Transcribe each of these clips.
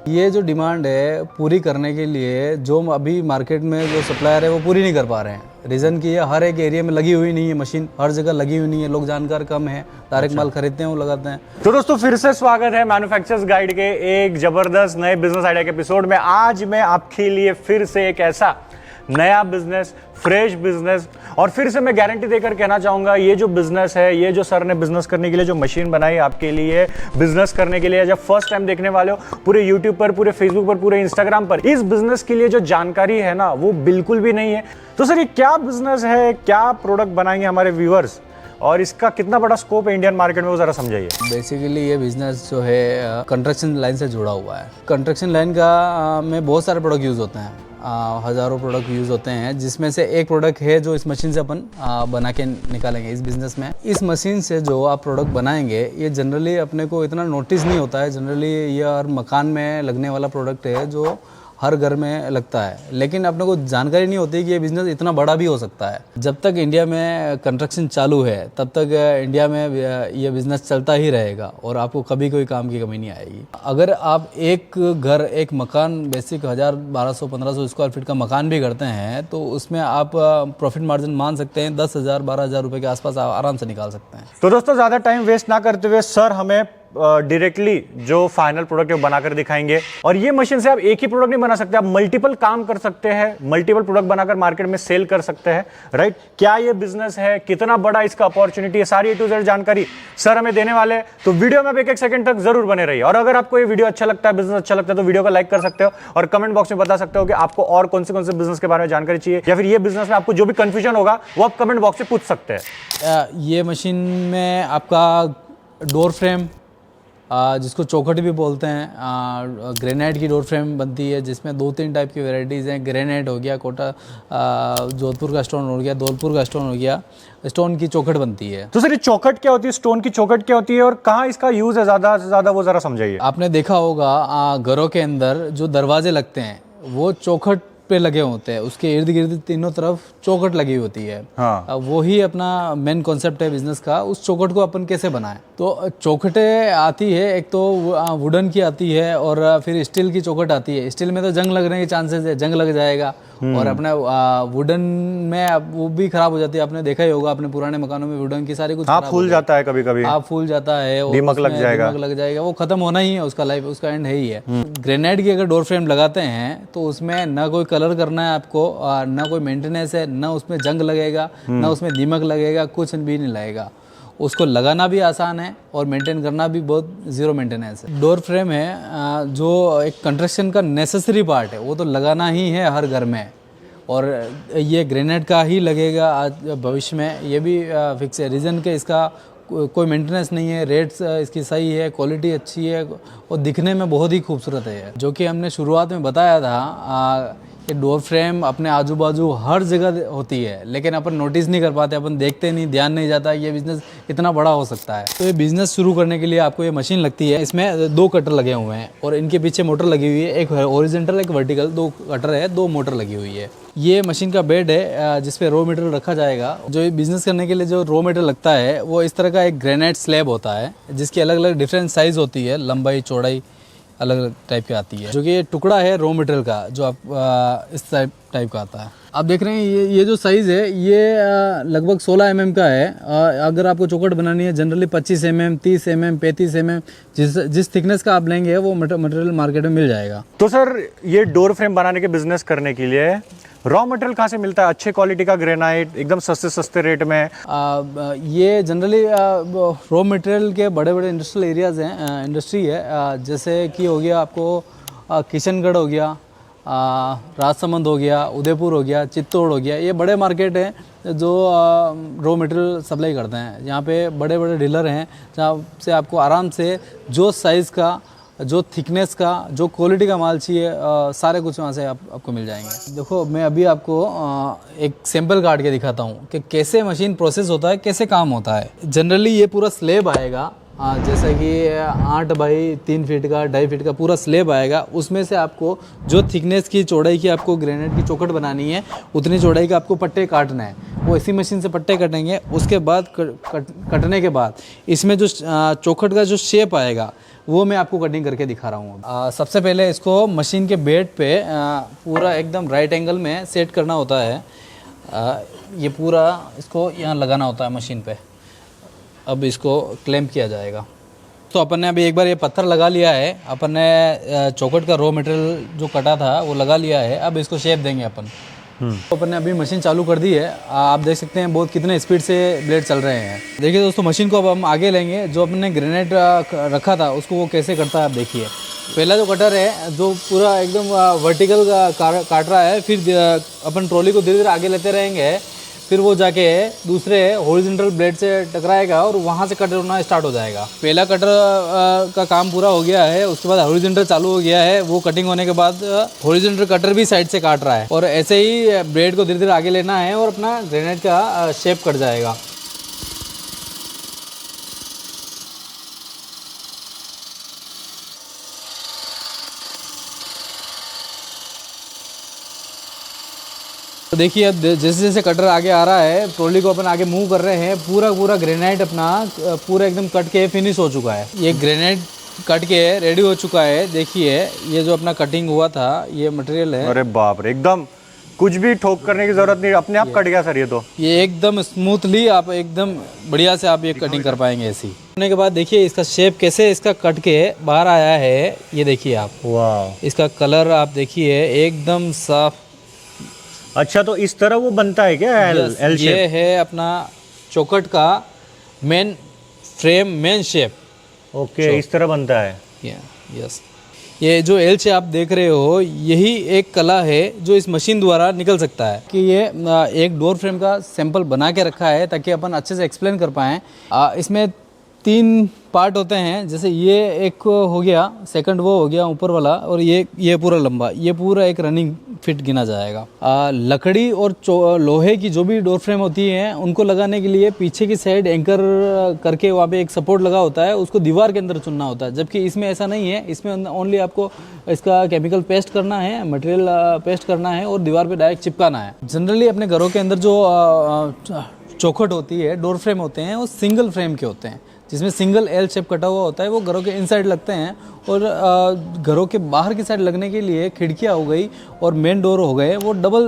ये जो डिमांड है पूरी करने के लिए जो अभी मार्केट में जो सप्लायर है वो पूरी नहीं कर पा रहे हैं। रीज़न की है, हर एक एरिया में लगी हुई नहीं है मशीन, हर जगह लगी हुई नहीं है, लोग जानकार कम है, डायरेक्ट माल खरीदते हैं वो लगाते हैं। तो दोस्तों फिर से स्वागत है मैन्युफैक्चरर्स गाइड के एक जबरदस्त नए बिजनेस आइडिया के एपिसोड में। आज मैं आपके लिए फिर से एक ऐसा नया बिजनेस, फ्रेश बिजनेस, और फिर से मैं गारंटी देकर कहना चाहूंगा ये जो बिजनेस है, ये जो सर ने बिजनेस करने के लिए जो मशीन बनाई आपके लिए बिजनेस करने के लिए, जब फर्स्ट टाइम देखने वाले हो पूरे यूट्यूब पर, पूरे फेसबुक पर, पूरे इंस्टाग्राम पर, इस बिजनेस के लिए जो जानकारी है ना वो बिल्कुल भी नहीं है। तो सर ये क्या बिजनेस है, क्या प्रोडक्ट बनाएंगे हमारे व्यूअर्स, और इसका कितना बड़ा स्कोप है इंडियन मार्केट में, वो जरा समझाइए। बेसिकली ये बिजनेस जो है कंस्ट्रक्शन लाइन से जुड़ा हुआ है। कंस्ट्रक्शन लाइन का में बहुत सारे प्रोडक्ट यूज़ होते हैं, हज़ारों प्रोडक्ट यूज़ होते हैं, जिसमें से एक प्रोडक्ट है जो इस मशीन से अपन बना के निकालेंगे इस बिज़नेस में। इस मशीन से जो आप प्रोडक्ट बनाएंगे ये जनरली अपने को इतना नोटिस नहीं होता है। जनरली ये हर मकान में लगने वाला प्रोडक्ट है जो हर घर में लगता है, लेकिन अपने को जानकारी नहीं होती कि ये बिज़नेस इतना बड़ा भी हो सकता है। जब तक इंडिया में कंस्ट्रक्शन चालू है तब तक इंडिया में ये बिज़नेस चलता ही रहेगा और आपको कभी कोई काम की कमी नहीं आएगी। अगर आप एक घर, एक मकान बेसिक 1000-1200-1500 स्क्वायर फीट का मकान भी करते हैं तो उसमें आप प्रॉफिट मार्जिन मान सकते हैं 10,000-12,000 रुपये के आसपास आराम से निकाल सकते हैं। तो दोस्तों ज़्यादा टाइम वेस्ट ना करते हुए सर हमें डायरेक्टली जो फाइनल प्रोडक्ट है बनाकर दिखाएंगे। और ये मशीन से आप एक ही प्रोडक्ट नहीं बना सकते, आप मल्टीपल काम कर सकते हैं, मल्टीपल प्रोडक्ट बनाकर मार्केट में सेल कर सकते हैं, राइट। क्या ये बिजनेस है, कितना बड़ा इसका अपॉर्चुनिटी है, सारी A to Z जानकारी सर हमें देने वाले हैं। तो वीडियो में आप एक सेकंड तक जरूर बने रहिए। और अगर आपको ये वीडियो अच्छा लगता है, बिजनेस अच्छा लगता है, तो वीडियो को लाइक कर सकते हो और कमेंट बॉक्स में बता सकते हो कि आपको और कौन से बिजनेस के बारे में जानकारी चाहिए, या फिर ये बिजनेस में आपको जो भी कंफ्यूजन होगा वो आप कमेंट बॉक्स में पूछ सकते हैं। ये मशीन में आपका डोर फ्रेम, जिसको चौखट भी बोलते हैं, ग्रेनाइट की डोर फ्रेम बनती है, जिसमें 2-3 टाइप की वैरायटीज़ हैं। ग्रेनाइट हो गया, कोटा जोधपुर का स्टोन हो गया, धौलपुर का स्टोन हो गया, स्टोन की चौखट बनती है। तो सर ये चौखट क्या होती है, स्टोन की चौखट क्या होती है, और कहाँ इसका यूज है ज़्यादा से ज़्यादा, वो ज़रा समझाइए। आपने देखा होगा घरों के अंदर जो दरवाजे लगते हैं वो चौखट पे लगे होते हैं, उसके इर्द गिर्द तीनों तरफ चौखट लगी होती है। हाँ। वो ही अपना मेन कॉन्सेप्ट है बिजनेस का। उस चौखट को अपन कैसे बनाएं, तो चौखटें आती है, एक तो वुडन की आती है और फिर स्टील की चौखट आती है। स्टील में तो जंग लगने के चांसेस है, जंग लग जाएगा, और अपना वुडन में वो भी खराब हो जाती है। आपने देखा ही होगा अपने पुराने मकानों में वुडन की सारी कुछ फूल जाता है, कभी कभी फूल जाता है, दीमक लग जाएगा, वो खत्म होना ही है, उसका लाइफ, उसका एंड है ही है। ग्रेनाइट की अगर डोर फ्रेम लगाते हैं तो उसमें ना कोई कलर करना है आपको, ना कोई मेंटेनेंस है, ना उसमें जंग लगेगा, ना उसमें दीमक लगेगा, कुछ भी नहीं लगेगा। उसको लगाना भी आसान है और मेंटेन करना भी बहुत जीरो मेंटेनेंस है। डोर फ्रेम है जो एक कंस्ट्रक्शन का नेसेसरी पार्ट है, वो तो लगाना ही है हर घर में, और ये ग्रेनाइट का ही लगेगा आज भविष्य में। ये भी फिक्स है, रीज़न के इसका कोई मेंटेनेंस नहीं है, रेट्स इसकी सही है, क्वालिटी अच्छी है और दिखने में बहुत ही खूबसूरत है। जो कि हमने शुरुआत में बताया था कि डोर फ्रेम अपने आजू बाजू हर जगह होती है, लेकिन अपन नोटिस नहीं कर पाते, अपन देखते नहीं, ध्यान नहीं जाता ये बिज़नेस इतना बड़ा हो सकता है। तो ये बिज़नेस शुरू करने के लिए आपको ये मशीन लगती है। इसमें 2 कटर लगे हुए हैं और इनके पीछे मोटर लगी हुई है, एक हॉरिजॉन्टल एक वर्टिकल, 2 कटर है, 2 मोटर लगी हुई है। ये मशीन का बेड है जिसपे रॉ मटेरियल रखा जाएगा। जो ये बिज़नेस करने के लिए जो रॉ मटेरियल लगता है वो इस तरह का एक ग्रेनाइट स्लैब होता है, जिसकी अलग अलग डिफरेंट साइज़ होती है, लंबाई चौड़ाई अलग अलग टाइप की आती है। जो कि ये टुकड़ा है रॉ मटेरियल का जो आप इस टाइप का आता है। आप देख रहे हैं ये जो साइज़ है ये लगभग 16 mm का है। अगर आपको चौखट बनानी है जनरली 25 mm, 30 mm, 35 mm, जिस थिकनेस का आप लेंगे वो मटेरियल मार्केट में मिल जाएगा। तो सर ये डोर फ्रेम बनाने के बिजनेस करने के लिए रॉ मटेरियल कहाँ से मिलता है, अच्छे क्वालिटी का ग्रेनाइट एकदम सस्ते रेट में? ये जनरली रॉ मटेरियल के बड़े बड़े इंडस्ट्रियल एरियाज़ हैं, इंडस्ट्री है, जैसे कि हो गया आपको किशनगढ़ हो गया, राजसमंद हो गया, उदयपुर हो गया, चित्तौड़ हो गया। ये बड़े मार्केट हैं जो रॉ मटेरियल सप्लाई करते हैं। यहाँ पे बड़े बड़े डीलर हैं जहाँ से आपको आराम से जो साइज़ का, जो थिकनेस का, जो क्वालिटी का माल चाहिए, सारे कुछ वहाँ से आपको मिल जाएंगे। देखो मैं अभी आपको एक सैंपल काट के दिखाता हूँ कि कैसे मशीन प्रोसेस होता है, कैसे काम होता है। जनरली ये पूरा स्लेब आएगा, जैसे कि 8 बाई 3 फीट का, 2.5 फीट का पूरा स्लेब आएगा। उसमें से आपको जो थिकनेस की, चौड़ाई की आपको ग्रेनाइट की चौखट बनानी है, उतनी चौड़ाई का आपको पट्टे काटना है। वो इसी मशीन से पट्टे कटेंगे। उसके बाद कटने के बाद इसमें जो चौखट का जो शेप आएगा वो मैं आपको कटिंग करके दिखा रहा हूँ। सबसे पहले इसको मशीन के बेड पे पूरा एकदम राइट एंगल में सेट करना होता है। ये पूरा इसको यहाँ लगाना होता है मशीन पे। अब इसको क्लैंप किया जाएगा। तो अपन ने अभी एक बार ये पत्थर लगा लिया है, अपन ने चौखट का रॉ मटेरियल जो कटा था वो लगा लिया है। अब इसको शेप देंगे अपन। तो अपन ने अभी मशीन चालू कर दी है। आप देख सकते हैं बहुत कितने स्पीड से ब्लेड चल रहे हैं। देखिए दोस्तों, मशीन को अब हम आगे लेंगे। जो अपन ने ग्रेनाइट रखा था उसको वो कैसे करता है आप देखिए। पहला जो कटर है जो पूरा एकदम वर्टिकल काट रहा है, फिर अपन ट्रॉली को धीरे धीरे आगे लेते रहेंगे, फिर वो जाके दूसरे हॉरिजॉन्टल ब्लेड से टकराएगा और वहाँ से कटर होना स्टार्ट हो जाएगा। पहला कटर का काम पूरा हो गया है, उसके बाद हॉरिजॉन्टल चालू हो गया है। वो कटिंग होने के बाद हॉरिजॉन्टल कटर भी साइड से काट रहा है और ऐसे ही ब्लेड को धीरे धीरे आगे लेना है और अपना ग्रेनाइट का शेप कट जाएगा। तो देखिए अब जैसे जैसे कटर आगे आ रहा है, ट्रॉली को अपन आगे मूव कर रहे हैं। पूरा ग्रेनाइट अपना पूरा एकदम कट के फिनिश हो चुका है। ये ग्रेनाइट कट के रेडी हो चुका है। देखिए ये जो अपना कटिंग हुआ था ये मटेरियल है। अरे बाप रे, एकदम कुछ भी ठोक करने की जरूरत नहीं, अपने आप कट गया सर। ये एकदम स्मूथली आप एकदम बढ़िया से आप ये कटिंग कर पाएंगे। ऐसी होने के बाद देखिए इसका शेप कैसे इसका कट के बाहर आया है। ये देखिए आप, वाह, इसका कलर आप देखिए एकदम साफ। अच्छा, तो इस तरह वो बनता है क्या? L shape? ये है अपना चौखट का main frame, main shape. Okay, इस तरह बनता है। यस, ये जो एल शेप आप देख रहे हो यही एक कला है जो इस मशीन द्वारा निकल सकता है। कि ये एक डोर फ्रेम का सैंपल बना के रखा है ताकि अपन अच्छे से एक्सप्लेन कर पाएँ। इसमें 3 पार्ट होते हैं। जैसे ये एक हो गया, सेकंड वो हो गया ऊपर वाला, और ये पूरा लंबा, ये पूरा एक रनिंग फिट गिना जाएगा। लकड़ी और लोहे की जो भी डोर फ्रेम होती हैं उनको लगाने के लिए पीछे की साइड एंकर करके वहाँ पे एक सपोर्ट लगा होता है, उसको दीवार के अंदर चुनना होता है। जबकि इसमें ऐसा नहीं है, इसमें ओनली आपको इसका केमिकल पेस्ट करना है, मटेरियल पेस्ट करना है और दीवार पे डायरेक्ट चिपकाना है। जनरली अपने घरों के अंदर जो चौखट होती है, डोर फ्रेम होते हैं, वो सिंगल फ्रेम के होते हैं जिसमें सिंगल एल शेप कटा हुआ होता है। वो घरों के इनसाइड लगते हैं और घरों के बाहर की साइड लगने के लिए खिड़कियाँ हो गई और मेन डोर हो गए, वो डबल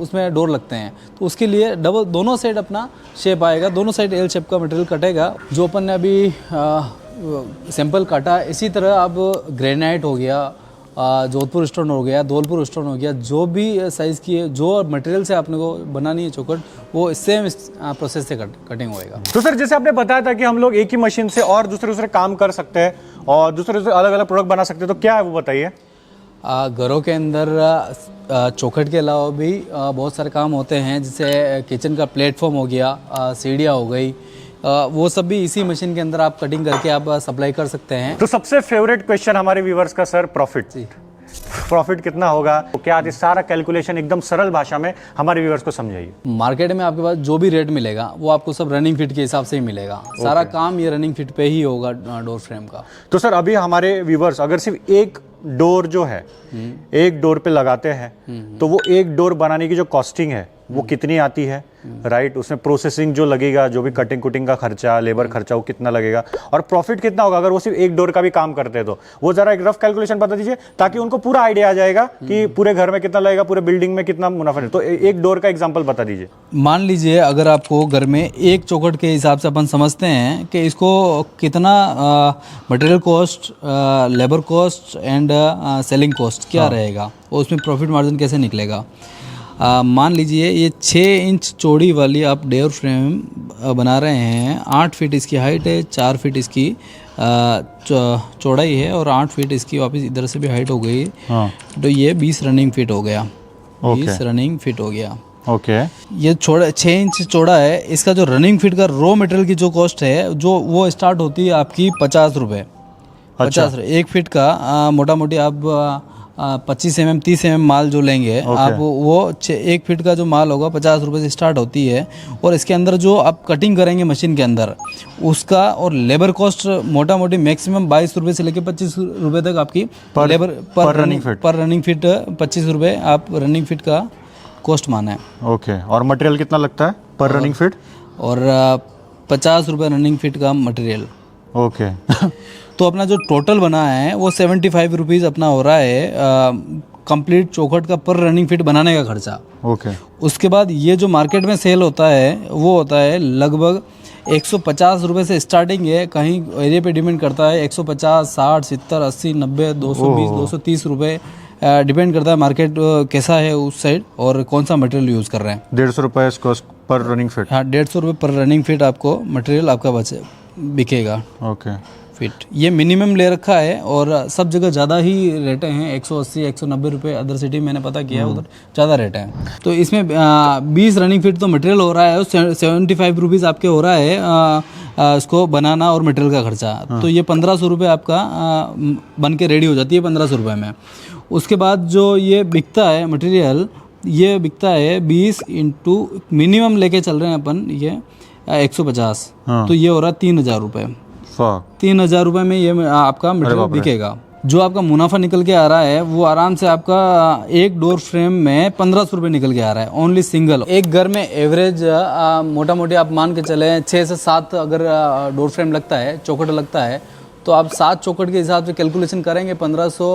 उसमें डोर लगते हैं। तो उसके लिए डबल दोनों साइड अपना शेप आएगा, दोनों साइड एल शेप का मटेरियल कटेगा। जो अपन ने अभी सैंपल काटा, इसी तरह अब ग्रेनाइट हो गया, जोधपुर स्टोन हो गया, धौलपुर स्टोन हो गया, जो भी साइज़ की है, जो मटेरियल से आपने को बनानी है चौखट, वो सेम प्रोसेस से कटिंग होएगा। तो सर जैसे आपने बताया था कि हम लोग एक ही मशीन से और दूसरे काम कर सकते हैं और दूसरे अलग अलग प्रोडक्ट बना सकते हैं, तो क्या है वो बताइए। घरों के अंदर चौखट के अलावा भी बहुत सारे काम होते हैं। जैसे किचन का प्लेटफॉर्म हो गया, सीढ़ियाँ हो गई, वो सब भी इसी मशीन के अंदर आप कटिंग करके आप सप्लाई कर सकते हैं। तो सबसे फेवरेट क्वेश्चन हमारे व्यूवर्स का सर, प्रॉफिट कितना होगा, तो क्या आती सारा कैलकुलेशन एकदम सरल भाषा में हमारे व्यूवर्स को समझाइए। मार्केट में आपके पास जो भी रेट मिलेगा वो आपको सब रनिंग फिट के हिसाब से ही मिलेगा। सारा काम ये रनिंग फिट पे ही होगा डोर फ्रेम का। तो सर अभी हमारे व्यूवर्स अगर सिर्फ एक डोर जो है एक डोर पे लगाते हैं तो वो एक डोर बनाने की जो कॉस्टिंग है वो कितनी आती है, राइट? उसमें प्रोसेसिंग जो लगेगा, जो भी कटिंग कुटिंग का खर्चा, लेबर खर्चा, वो कितना लगेगा और प्रॉफिट कितना होगा अगर वो सिर्फ एक डोर का भी काम करते हैं? तो वो जरा एक रफ कैलकुलेशन बता दीजिए ताकि उनको पूरा आइडिया आ जाएगा कि पूरे घर में कितना लगेगा, पूरे बिल्डिंग में कितना मुनाफा है। तो एक डोर का एग्जांपल बता दीजिए। मान लीजिए अगर आपको घर में एक चौखट के हिसाब से अपन समझते हैं कि इसको कितना material cost, labour cost and selling cost क्या रहेगा और उसमें प्रॉफिट मार्जिन कैसे निकलेगा। मान लीजिए ये 6 इंच चौड़ी वाली आप डोर फ्रेम बना रहे हैं, 8 फीट इसकी हाइट है, 4 फीट इसकी चौड़ाई है और 8 फीट इसकी वापस इधर से भी हाइट हो गई। तो ये 20 रनिंग फीट हो गया। 20 रनिंग फीट हो गया। ओके, ये 6 इंच चौड़ा है। इसका जो रनिंग फीट का रॉ मटेरियल की जो कॉस्ट है जो वो स्टार्ट होती है आपकी 50 रुपये। 50 1 फीट का मोटा मोटी आप 25 mm 30 mm माल जो लेंगे आप, वो 1 फीट का जो माल होगा 50 रुपये से स्टार्ट होती है। और इसके अंदर जो आप कटिंग करेंगे मशीन के अंदर उसका और लेबर कॉस्ट मोटा मोटी मैक्सिमम 22 रुपये से लेकर 25 रुपये तक आपकी लेबर पर रनिंग फीट 25 रुपये आप रनिंग फीट का कॉस्ट माना है। ओके, और मटेरियल कितना लगता है पर रनिंग फीट? और 50 रुपये रनिंग फीट का मटेरियल। ओके तो अपना जो टोटल बना है वो 75 रुपीज़ अपना हो रहा है कंप्लीट चौखट का पर रनिंग फीट बनाने का खर्चा। ओके। उसके बाद ये जो मार्केट में सेल होता है वो होता है लगभग 150 रुपये से स्टार्टिंग है, कहीं एरिया पे डिपेंड करता है 150, 60, 70, 80, 90, 220, 230 रुपये डिपेंड करता है मार्केट कैसा है उस साइड और कौन सा मटेरियल यूज़ कर रहे हैं। 150 रुपये पर रनिंग फीट। हाँ, 150 रुपये पर रनिंग फीट आपको मटेरियल आपका बिकेगा। ओके। फीट ये मिनिमम ले रखा है और सब जगह ज़्यादा ही रेटें हैं, 180, 190 रुपये। अदर सिटी मैंने पता किया उधर ज़्यादा रेट है। तो इसमें 20 रनिंग फीट तो मटेरियल हो रहा है, 75 रुपीज़ आपके हो रहा है इसको बनाना और मटेरियल का खर्चा। तो ये 1500 रुपये आपका बन के रेडी हो जाती है 1500 रुपये में। उसके बाद जो ये बिकता है मटेरियल, ये बिकता है 20 इंटू मिनिमम लेके चल रहे हैं अपन ये 150। तो ये हो रहा है 3000 रुपये। 3000 रुपये में ये आपका मटेरियल बिकेगा। जो आपका मुनाफा निकल के आ रहा है वो आराम से आपका एक डोर फ्रेम में 1500 रुपये निकल के आ रहा है, ओनली सिंगल। एक घर में एवरेज मोटा मोटी आप मान के चले 6 से 7 अगर डोर फ्रेम लगता है, चौखट लगता है, तो आप 7 चौखट के हिसाब से कैलकुलेशन करेंगे 1500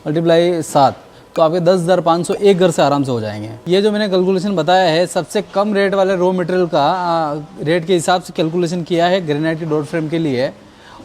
मल्टीप्लाई 7, तो आपके 10,500 एक घर से आराम से हो जाएंगे। ये जो मैंने कैलकुलेशन बताया है सबसे कम रेट वाले रॉ मटेरियल का रेट के हिसाब से कैलकुलेशन किया है ग्रेनाइट की डोर फ्रेम के लिए।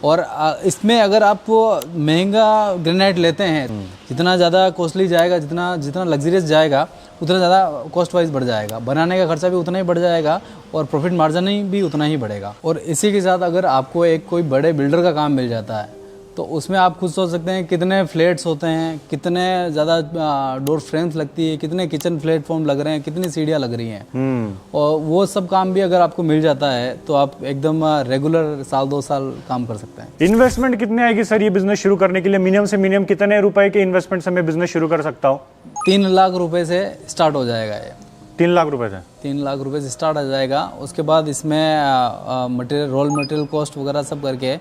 और इसमें अगर आप महंगा ग्रेनाइट लेते हैं, जितना ज़्यादा कॉस्टली जाएगा, जितना लग्जरियस जाएगा, उतना ज़्यादा कॉस्ट वाइज बढ़ जाएगा, बनाने का खर्चा भी उतना ही बढ़ जाएगा और प्रॉफिट मार्जिन भी उतना ही बढ़ेगा। और इसी के साथ अगर आपको एक कोई बड़े बिल्डर का काम मिल जाता है तो उसमें आप खुद सोच सकते हैं कितने फ्लैट्स होते हैं, कितने ज़्यादा डोर फ्रेम्स लगती है, कितने किचन प्लेटफॉर्म लग रहे हैं, कितनी सीढ़ियाँ लग रही हैं। और वो सब काम भी अगर आपको मिल जाता है तो आप एकदम रेगुलर 1-2 साल काम कर सकते हैं। इन्वेस्टमेंट कितने आएगी सर ये बिजनेस शुरू करने के लिए? मिनिमम से मिनिमम कितने रुपए के इन्वेस्टमेंट से मैं बिजनेस शुरू कर सकता हूँ? 3 लाख रुपए से स्टार्ट हो जाएगा ये। 3 लाख रुपए से? 3 लाख रुपए से स्टार्ट आ जाएगा। उसके बाद इसमें मटेरियल, रोल मटेरियल कॉस्ट वगैरह सब करके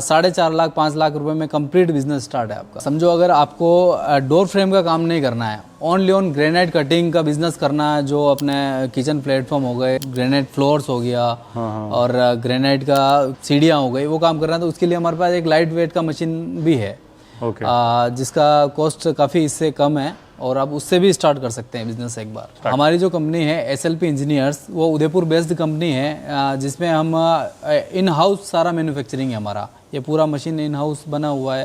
4.5 लाख 5 लाख रुपए में कंप्लीट बिजनेस स्टार्ट है आपका। समझो अगर आपको डोर फ्रेम का काम नहीं करना है, ओनली ऑन ग्रेनाइट कटिंग का बिजनेस करना है, जो अपने किचन प्लेटफॉर्म हो गए, ग्रेनाइट फ्लोर्स हो गया और ग्रेनाइट का सीढ़ियाँ हो गई, वो काम करना है, तो उसके लिए हमारे पास एक लाइट वेट का मशीन भी है। जिसका कॉस्ट काफ़ी इससे कम है और आप उससे भी स्टार्ट कर सकते हैं बिजनेस एक बार। हमारी जो कंपनी है SLP इंजीनियर्स, वो उदयपुर बेस्ड कंपनी है, जिसमें हम इन हाउस सारा मैन्युफैक्चरिंग है हमारा। ये पूरा मशीन इन हाउस बना हुआ है